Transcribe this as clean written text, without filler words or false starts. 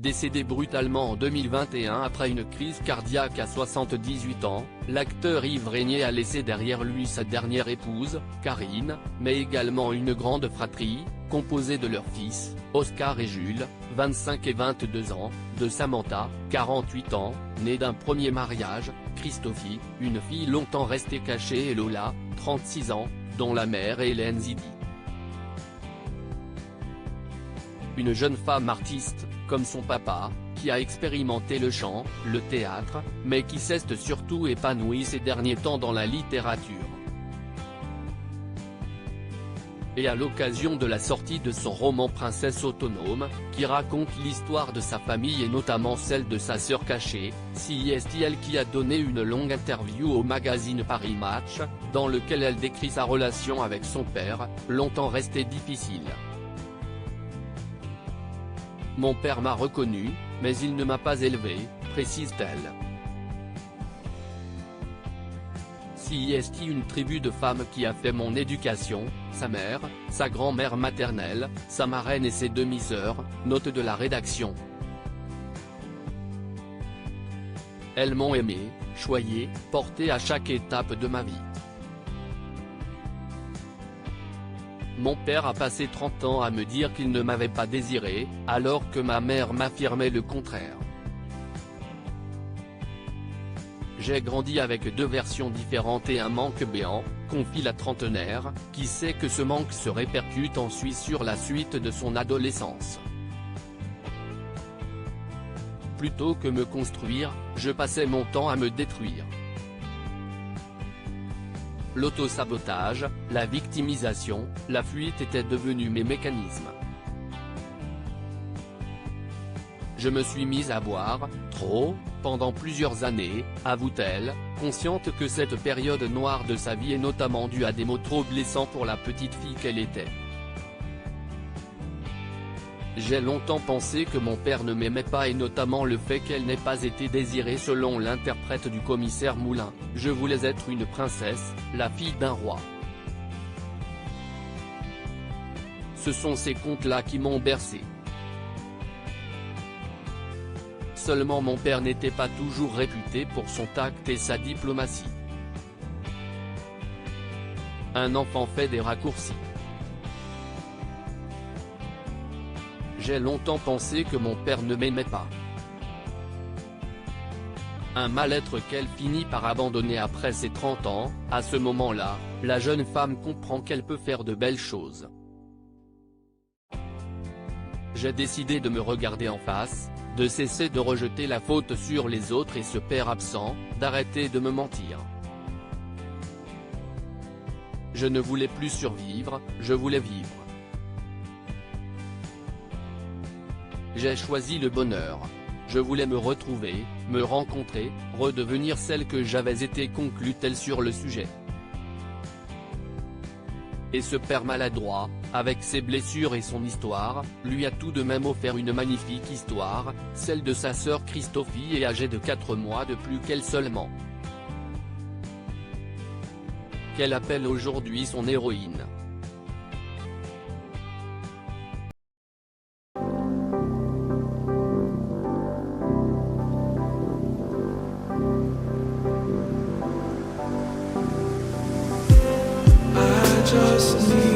Décédé brutalement en 2021 après une crise cardiaque à 78 ans, l'acteur Yves Régnier a laissé derrière lui sa dernière épouse, Karine, mais également une grande fratrie, composée de leurs fils, Oscar et Jules, 25 et 22 ans, de Samantha, 48 ans, née d'un premier mariage, Christophie, une fille longtemps restée cachée et Lola, 36 ans, dont la mère est Hélène Zidi. Une jeune femme artiste, comme son papa, qui a expérimenté le chant, le théâtre, mais qui s'est surtout épanouie ces derniers temps dans la littérature. Et à l'occasion de la sortie de son roman Princesse autonome, qui raconte l'histoire de sa famille et notamment celle de sa sœur cachée, CISTL qui a donné une longue interview au magazine Paris Match, dans lequel elle décrit sa relation avec son père, longtemps restée difficile. Mon père m'a reconnu, mais il ne m'a pas élevé, précise-t-elle. CIST une tribu de femmes qui a fait mon éducation, sa mère, sa grand-mère maternelle, sa marraine et ses demi-sœurs, note de la rédaction. Elles m'ont aimé, choyé, porté à chaque étape de ma vie. Mon père a passé 30 ans à me dire qu'il ne m'avait pas désiré, alors que ma mère m'affirmait le contraire. J'ai grandi avec deux versions différentes et un manque béant, confie la trentenaire, qui sait que ce manque se répercute ensuite sur la suite de son adolescence. Plutôt que me construire, je passais mon temps à me détruire. L'autosabotage, la victimisation, la fuite étaient devenus mes mécanismes. Je me suis mise à boire, trop, pendant plusieurs années, avoue-t-elle, consciente que cette période noire de sa vie est notamment due à des mots trop blessants pour la petite fille qu'elle était. J'ai longtemps pensé que mon père ne m'aimait pas et notamment le fait qu'elle n'ait pas été désirée selon l'interprète du commissaire Moulin, je voulais être une princesse, la fille d'un roi. Ce sont ces contes-là qui m'ont bercé. Seulement mon père n'était pas toujours réputé pour son tact et sa diplomatie. Un enfant fait des raccourcis. J'ai longtemps pensé que mon père ne m'aimait pas. Un mal-être qu'elle finit par abandonner après ses 30 ans, à ce moment-là, la jeune femme comprend qu'elle peut faire de belles choses. J'ai décidé de me regarder en face, de cesser de rejeter la faute sur les autres et ce père absent, d'arrêter de me mentir. Je ne voulais plus survivre, je voulais vivre. J'ai choisi le bonheur. Je voulais me retrouver, me rencontrer, redevenir celle que j'avais été, conclut-elle sur le sujet. Et ce père maladroit, avec ses blessures et son histoire, lui a tout de même offert une magnifique histoire, celle de sa sœur Christophie et âgée de 4 mois de plus qu'elle seulement. Qu'elle appelle aujourd'hui son héroïne. Just need